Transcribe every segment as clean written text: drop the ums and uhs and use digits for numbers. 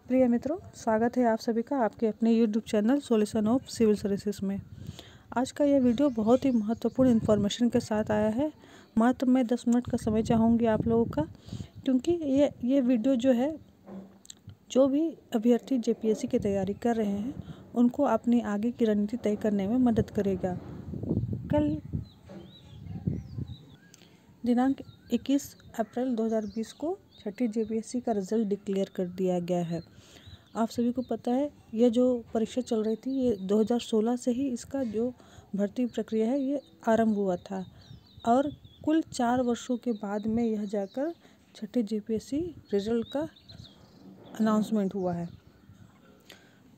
प्रिय मित्रों, स्वागत है आप सभी का आपके अपने YouTube channel solution of civil services में। आज का यह वीडियो बहुत ही महत्वपूर्ण इन्फॉर्मेशन के साथ आया है। मात्र मैं 10 मिनट का समय चाहूँगी आप लोगों का, क्योंकि ये वीडियो जो है, जो भी अभ्यर्थी JPSC की तैयारी कर रहे हैं उनको अपनी आगे की रणनीति तय करने में मदद करेगा। कल दिनांक 21 अप्रैल 2020 को छठी JPSC का रिज़ल्ट डिक्लेयर कर दिया गया है। आप सभी को पता है, यह जो परीक्षा चल रही थी ये 2016 से ही इसका जो भर्ती प्रक्रिया है ये आरंभ हुआ था और कुल 4 वर्षों के बाद में यह जाकर छठी JPSC रिज़ल्ट का अनाउंसमेंट हुआ है।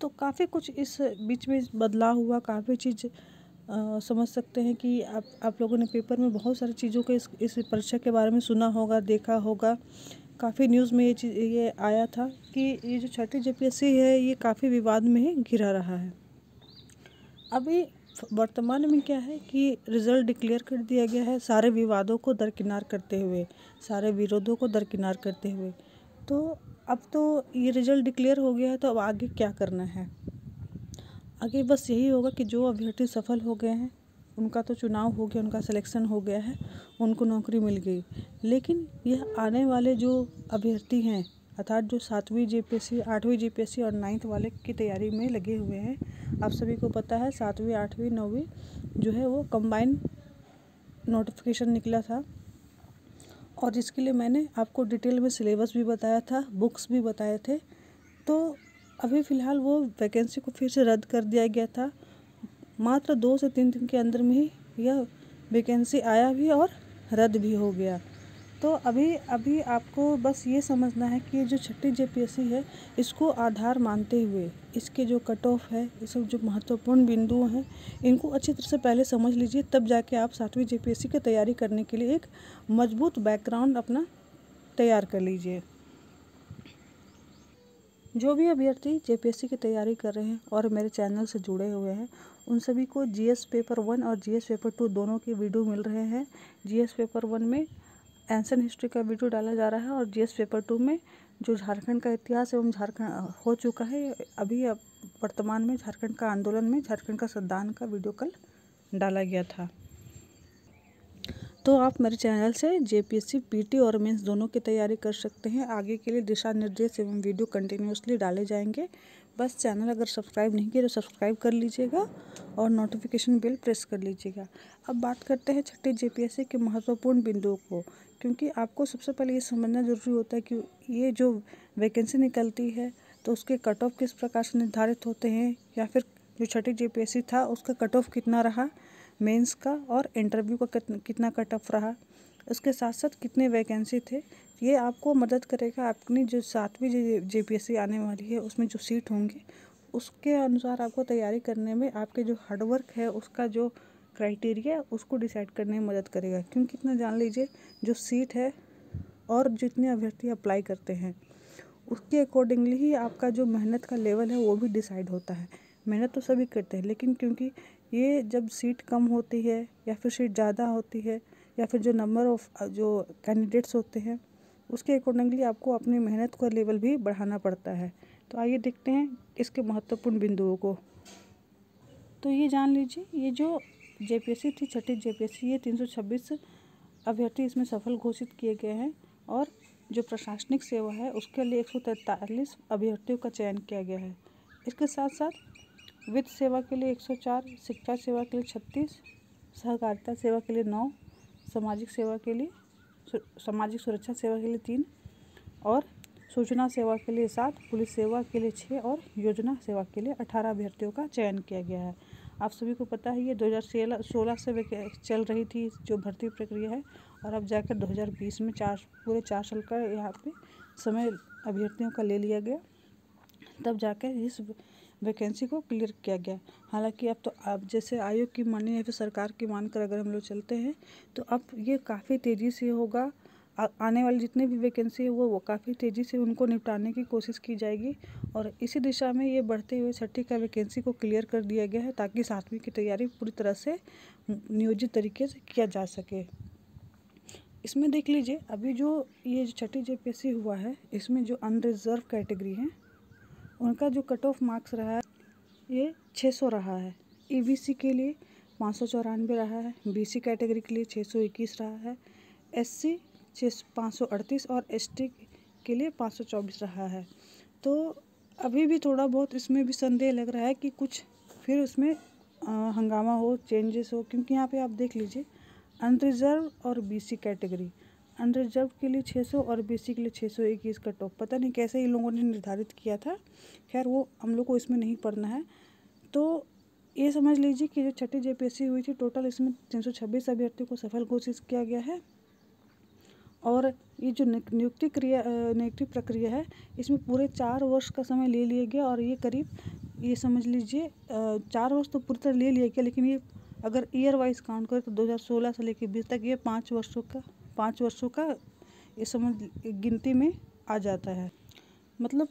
तो काफ़ी कुछ इस बीच में बदलाव हुआ, काफ़ी चीज़ समझ सकते हैं कि आप लोगों ने पेपर में बहुत सारी चीज़ों के इस परीक्षा के बारे में सुना होगा, देखा होगा। काफ़ी न्यूज़ में ये आया था कि ये जो छठी JPSC है ये काफ़ी विवाद में ही घिरा रहा है। अभी वर्तमान में क्या है कि रिज़ल्ट डिक्लेयर कर दिया गया है, सारे विवादों को दरकिनार करते हुए, सारे विरोधों को दरकिनार करते हुए। तो अब तो ये रिज़ल्ट डिक्लेयर हो गया है, तो अब आगे क्या करना है? आगे बस यही होगा कि जो अभ्यर्थी सफल हो गए हैं उनका तो चुनाव हो गया, उनका सिलेक्शन हो गया है, उनको नौकरी मिल गई। लेकिन यह आने वाले जो अभ्यर्थी हैं, अर्थात जो 7वीं JPSC, 8वीं JPSC और 9th वाले की तैयारी में लगे हुए हैं, आप सभी को पता है 7वीं, 8वीं, 9वीं जो है वो कंबाइन नोटिफिकेशन निकला था और जिसके लिए मैंने आपको डिटेल में सिलेबस भी बताया था, बुक्स भी बताए थे। तो अभी फ़िलहाल वो वैकेंसी को फिर से रद्द कर दिया गया था। मात्र 2 से 3 दिन के अंदर में ही यह वैकेंसी आया भी और रद्द भी हो गया। तो अभी आपको बस ये समझना है कि ये जो छठी JPSC है इसको आधार मानते हुए इसके जो कट ऑफ है, ये सब जो महत्वपूर्ण बिंदु हैं इनको अच्छी तरह से पहले समझ लीजिए, तब जाके आप 7वीं JPSC की तैयारी करने के लिए एक मजबूत बैकग्राउंड अपना तैयार कर लीजिए। जो भी अभ्यर्थी JPSC की तैयारी कर रहे हैं और मेरे चैनल से जुड़े हुए हैं उन सभी को GS पेपर 1 और GS पेपर 2 दोनों के वीडियो मिल रहे हैं। GS पेपर 1 में एंशिएंट हिस्ट्री का वीडियो डाला जा रहा है और GS पेपर 2 में जो झारखंड का इतिहास एवं झारखंड हो चुका है, अभी अब वर्तमान में झारखंड का आंदोलन में झारखंड का संविधान का वीडियो कल डाला गया था। तो आप मेरे चैनल से JPSC PT और मेंस दोनों की तैयारी कर सकते हैं। आगे के लिए दिशा निर्देश एवं वीडियो कंटिन्यूसली डाले जाएंगे। बस चैनल अगर सब्सक्राइब नहीं किया तो सब्सक्राइब कर लीजिएगा और नोटिफिकेशन बेल प्रेस कर लीजिएगा। अब बात करते हैं छठी JPSC के महत्वपूर्ण बिंदुओं को, क्योंकि आपको सबसे पहले ये समझना ज़रूरी होता है कि ये जो वैकेंसी निकलती है तो उसके कट ऑफ किस प्रकार से निर्धारित होते हैं, या फिर जो छठी JPSC था उसका कट ऑफ कितना रहा, मेंस का और इंटरव्यू का कितना कट ऑफ रहा, उसके साथ साथ कितने वैकेंसी थे। ये आपको मदद करेगा अपनी जो 7वीं JPSC आने वाली है उसमें जो सीट होंगी उसके अनुसार आपको तैयारी करने में आपके जो हार्डवर्क है उसका जो क्राइटेरिया उसको डिसाइड करने में मदद करेगा। क्योंकि इतना जान लीजिए, जो सीट है और जितने अभ्यर्थी अप्लाई करते हैं उसके अकॉर्डिंगली ही आपका जो मेहनत का लेवल है वो भी डिसाइड होता है। मेहनत तो सभी करते हैं, लेकिन क्योंकि ये जब सीट कम होती है या फिर सीट ज़्यादा होती है या फिर जो नंबर ऑफ़ जो कैंडिडेट्स होते हैं उसके अकॉर्डिंगली आपको अपनी मेहनत का लेवल भी बढ़ाना पड़ता है। तो आइए देखते हैं इसके महत्वपूर्ण बिंदुओं को। तो ये जान लीजिए, ये जो JPSC थी छठी JPSC, ये 326 अभ्यर्थी इसमें सफल घोषित किए गए हैं और जो प्रशासनिक सेवा है उसके लिए 143 अभ्यर्थियों का चयन किया गया है। इसके साथ साथ वित्त सेवा के लिए 104, शिक्षा सेवा के लिए 36, सहकारिता सेवा के लिए 9, सामाजिक सुरक्षा सेवा के लिए 3 और सूचना सेवा के लिए 7, पुलिस सेवा के लिए 6 और योजना सेवा के लिए 18 अभ्यर्थियों का चयन किया गया है। आप सभी को पता है ये 2016 से चल रही थी जो भर्ती प्रक्रिया है और अब जाकर 2020 में पूरे 4 साल का यहाँ पे समय अभ्यर्थियों का ले लिया गया, तब जाकर इस वैकेंसी को क्लियर किया गया। हालांकि अब तो आप जैसे आयोग की माने या फिर सरकार की मानकर अगर हम लोग चलते हैं तो अब ये काफ़ी तेज़ी से होगा। आने वाली जितने भी वैकेंसी है वो काफ़ी तेज़ी से उनको निपटाने की कोशिश की जाएगी और इसी दिशा में ये बढ़ते हुए छठी का वैकेंसी को क्लियर कर दिया गया है ताकि 7वीं की तैयारी पूरी तरह से नियोजित तरीके से किया जा सके। इसमें देख लीजिए, अभी जो ये छठी JPSC हुआ है इसमें जो अनरिजर्व कैटेगरी है उनका जो कट ऑफ मार्क्स रहा है ये 600 रहा है। ईबीसी के लिए 594 रहा है, बीसी कैटेगरी के लिए 621 रहा है, एससी 538 और एसटी के लिए 524 रहा है। तो अभी भी थोड़ा बहुत इसमें भी संदेह लग रहा है कि कुछ फिर उसमें हंगामा हो, चेंजेस हो, क्योंकि यहाँ पे आप देख लीजिए अनरिजर्व और बीसी कैटेगरी, अनरिजर्व के लिए 600 और बीसी के लिए 621 कट ऑफ, पता नहीं कैसे इन लोगों ने निर्धारित किया था। खैर वो हम लोग को इसमें नहीं पढ़ना है। तो ये समझ लीजिए कि जो छठी जेपीएससी हुई थी टोटल इसमें 326 अभ्यर्थियों को सफल घोषित किया गया है। और ये जो नियुक्ति प्रक्रिया है इसमें पूरे 4 वर्ष का समय ले लिया गया। और ये करीब ये समझ लीजिए 4 वर्ष तो पूरी तरह ले लिया गया, लेकिन ये अगर ईयर वाइज काउंट करें तो 2016 से लेकर 20 तक ये 5 वर्षों का ये समझ गिनती में आ जाता है। मतलब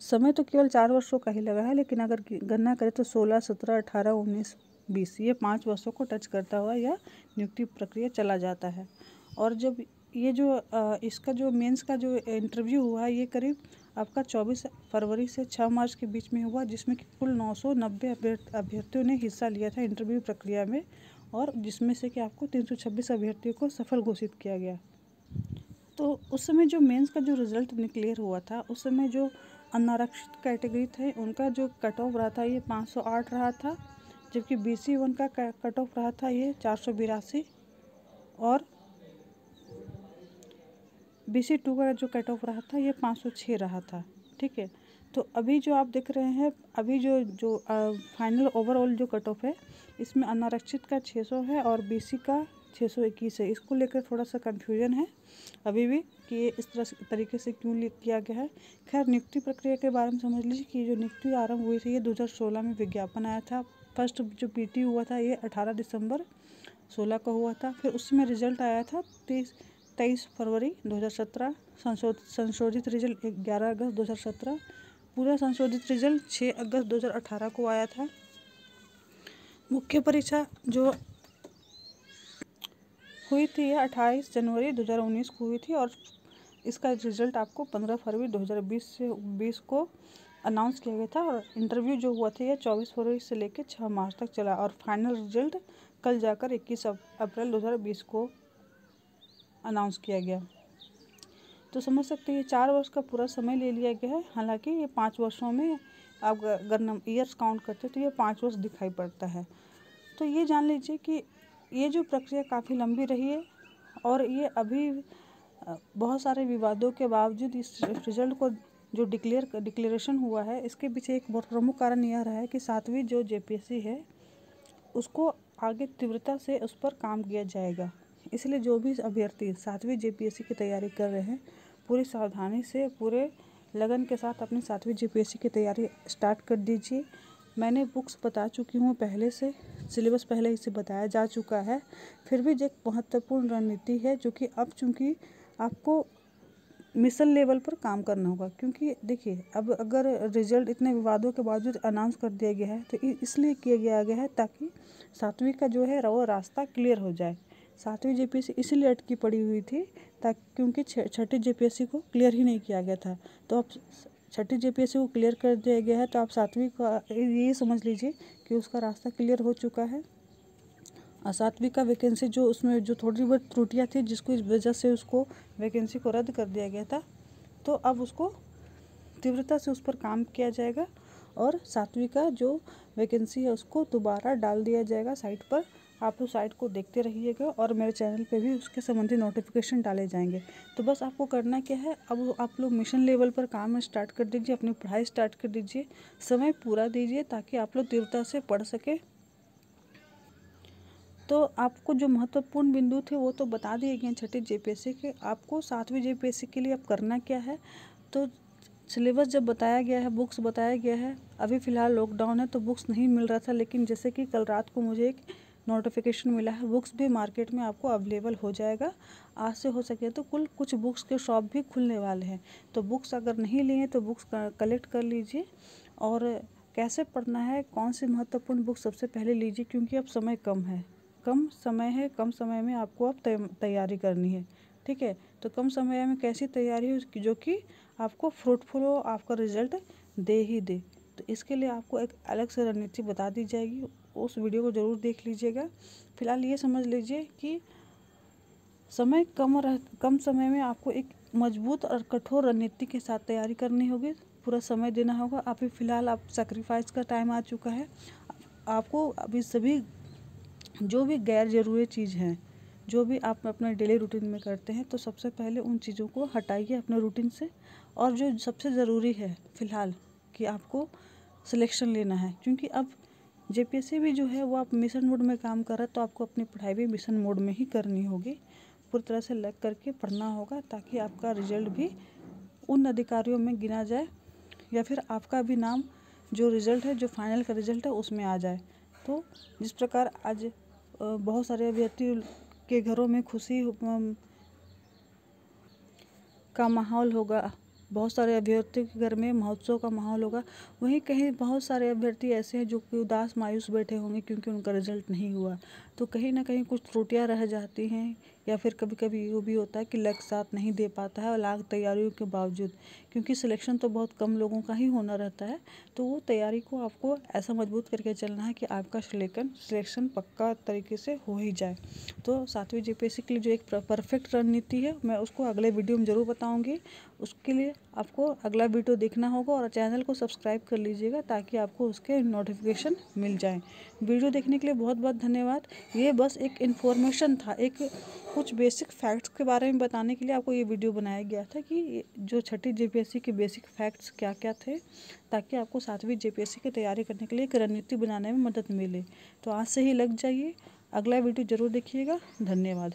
समय तो केवल 4 वर्षों का ही लगा है, लेकिन अगर गणना करें तो 16, 17, 18, 19, 20 ये 5 वर्षों को टच करता हुआ यह नियुक्ति प्रक्रिया चला जाता है। और जब ये जो इसका जो मेंस का जो इंटरव्यू हुआ है ये करीब आपका 24 फरवरी से 6 मार्च के बीच में हुआ, जिसमें कि कुल 990 अभ्यर्थियों ने हिस्सा लिया था इंटरव्यू प्रक्रिया में, और जिसमें से कि आपको 326 अभ्यर्थियों को सफल घोषित किया गया। तो उस समय जो मेंस का जो रिज़ल्ट क्लियर हुआ था उस समय जो अनारक्षित कैटेगरी थे उनका जो कट ऑफ रहा था ये 508 रहा था, जबकि BC1 का कट ऑफ रहा था ये 482 और BC2 का जो कट ऑफ रहा था ये 506 रहा था। ठीक है, तो अभी जो आप देख रहे हैं अभी जो फाइनल ओवरऑल जो कट ऑफ है इसमें अनारक्षित का 600 है और BC का 621 है। इसको लेकर थोड़ा सा कन्फ्यूजन है अभी भी कि ये इस तरीके से क्यों किया गया है। खैर नियुक्ति प्रक्रिया के बारे में समझ लीजिए कि जो नियुक्ति आरंभ हुई थी ये 2016 में विज्ञापन आया था। फर्स्ट जो PT हुआ था ये 18 दिसंबर 16 को हुआ था। फिर उसमें रिजल्ट आया था 23 फरवरी 2017, संशोधित रिजल्ट 11 अगस्त 2017, पूरा संशोधित रिजल्ट 6 अगस्त 2018 को आया था। मुख्य परीक्षा जो हुई थी यह 28 जनवरी 2019 को हुई थी और इसका रिजल्ट आपको 15 फरवरी 2020 को अनाउंस किया गया था। और इंटरव्यू जो हुआ था यह 24 फरवरी से लेकर 6 मार्च तक चला और फाइनल रिजल्ट कल जाकर 21 अप्रैल 2020 को अनाउंस किया गया। तो समझ सकते हैं ये 4 वर्ष का पूरा समय ले लिया गया है। हालांकि ये 5 वर्षों में आप अगर ईयर्स काउंट करते तो ये 5 वर्ष दिखाई पड़ता है। तो ये जान लीजिए कि ये जो प्रक्रिया काफ़ी लंबी रही है और ये अभी बहुत सारे विवादों के बावजूद इस रिजल्ट को जो डिक्लेरेशन हुआ है इसके पीछे एक बहुत प्रमुख कारण यह रहा है कि 7वीं जो जेपीएससी है उसको आगे तीव्रता से उस पर काम किया जाएगा। इसलिए जो भी अभ्यर्थी 7वीं जेपीएससी की तैयारी कर रहे हैं पूरी सावधानी से पूरे लगन के साथ अपनी 7वीं जेपीएससी की तैयारी स्टार्ट कर दीजिए। मैंने बुक्स बता चुकी हूँ पहले से, सिलेबस पहले ही से बताया जा चुका है। फिर भी एक महत्वपूर्ण रणनीति है जो कि अब चूँकि आपको मिशन लेवल पर काम करना होगा, क्योंकि देखिए अब अगर रिजल्ट इतने विवादों के बावजूद अनाउंस कर दिया गया है तो इसलिए किया गया है ताकि 7वीं का जो है वो रास्ता क्लियर हो जाए। 7वीं जेपीएससी इसलिए अटकी पड़ी हुई थी ताकि क्योंकि छठी जेपीएससी को क्लियर ही नहीं किया गया था। तो अब छठी जेपीएससी को क्लियर कर दिया गया है तो आप 7वीं का ये समझ लीजिए कि उसका रास्ता क्लियर हो चुका है। और 7वीं का वैकेंसी जो उसमें जो थोड़ी बहुत त्रुटियां थी जिसको इस वजह से उसको वैकेंसी को रद्द कर दिया गया था, तो अब उसको तीव्रता से उस पर काम किया जाएगा और 7वीं का जो वैकेंसी है उसको दोबारा डाल दिया जाएगा साइट पर। आप लोग साइट को देखते रहिएगा और मेरे चैनल पे भी उसके संबंधी नोटिफिकेशन डाले जाएंगे। तो बस आपको करना क्या है, अब आप लोग मिशन लेवल पर काम स्टार्ट कर दीजिए, अपनी पढ़ाई स्टार्ट कर दीजिए, समय पूरा दीजिए ताकि आप लोग तीव्रता से पढ़ सके। तो आपको जो महत्वपूर्ण बिंदु थे वो तो बता दिए गए छठी जेपीएससी के। आपको 7वीं जेपीएससी के लिए अब करना क्या है, तो सिलेबस जब बताया गया है, बुक्स बताया गया है, अभी फ़िलहाल लॉकडाउन है तो बुक्स नहीं मिल रहा था, लेकिन जैसे कि कल रात को मुझे एक नोटिफिकेशन मिला है बुक्स भी मार्केट में आपको अवेलेबल हो जाएगा। आज से हो सके तो कुछ बुक्स के शॉप भी खुलने वाले हैं, तो बुक्स अगर नहीं लिए तो बुक्स कलेक्ट कर लीजिए। और कैसे पढ़ना है, कौन सी महत्वपूर्ण बुक सबसे पहले लीजिए, क्योंकि अब समय कम है, कम समय में आपको अब तैयारी करनी है। ठीक है, तो कम समय में कैसी तैयारी हो जो कि आपको फ्रूटफुल हो, आपका रिजल्ट दे ही दे। तो इसके लिए आपको एक अलग से रणनीति बता दी जाएगी, उस वीडियो को ज़रूर देख लीजिएगा। फिलहाल ये समझ लीजिए कि समय कम समय में आपको एक मजबूत और कठोर रणनीति के साथ तैयारी करनी होगी, पूरा समय देना होगा। अभी फ़िलहाल आप सैक्रिफाइस का टाइम आ चुका है। आपको अभी सभी जो भी गैर ज़रूरी चीज़ हैं, जो भी आप अपने डेली रूटीन में करते हैं, तो सबसे पहले उन चीज़ों को हटाइए अपने रूटीन से। और जो सबसे ज़रूरी है फ़िलहाल कि आपको सिलेक्शन लेना है, क्योंकि अब जेपीएससी भी जो है वो आप मिशन मोड में काम कर रहा है, तो आपको अपनी पढ़ाई भी मिशन मोड में ही करनी होगी। पूरी तरह से लग करके पढ़ना होगा ताकि आपका रिजल्ट भी उन अधिकारियों में गिना जाए, या फिर आपका भी नाम जो रिज़ल्ट है, जो फाइनल का रिज़ल्ट है, उसमें आ जाए। तो जिस प्रकार आज बहुत सारे अभ्यर्थी के घरों में खुशी का माहौल होगा, बहुत सारे अभ्यर्थियों के घर में महोत्सव का माहौल होगा, वहीं कहीं बहुत सारे अभ्यर्थी ऐसे हैं जो कि उदास मायूस बैठे होंगे क्योंकि उनका रिजल्ट नहीं हुआ। तो कहीं ना कहीं कुछ त्रुटियां रह जाती हैं, या फिर कभी कभी ये भी होता है कि लक साथ नहीं दे पाता है, और लाख तैयारियों के बावजूद, क्योंकि सिलेक्शन तो बहुत कम लोगों का ही होना रहता है। तो वो तैयारी को आपको ऐसा मजबूत करके चलना है कि आपका सिलेक्शन पक्का तरीके से हो ही जाए। तो 7वीं जेपीएससी के लिए जो एक परफेक्ट रणनीति है, मैं उसको अगले वीडियो में ज़रूर बताऊँगी। उसके लिए आपको अगला वीडियो देखना होगा और चैनल को सब्सक्राइब कर लीजिएगा ताकि आपको उसके नोटिफिकेशन मिल जाएं। वीडियो देखने के लिए बहुत बहुत धन्यवाद। ये बस एक इन्फॉर्मेशन था, एक कुछ बेसिक फैक्ट्स के बारे में बताने के लिए आपको ये वीडियो बनाया गया था कि जो छठी जेपीएससी के बेसिक फैक्ट्स क्या क्या थे, ताकि आपको 7वीं जेपीएससी की तैयारी करने के लिए एक रणनीति बनाने में मदद मिले। तो आज से ही लग जाइए, अगला वीडियो ज़रूर देखिएगा। धन्यवाद।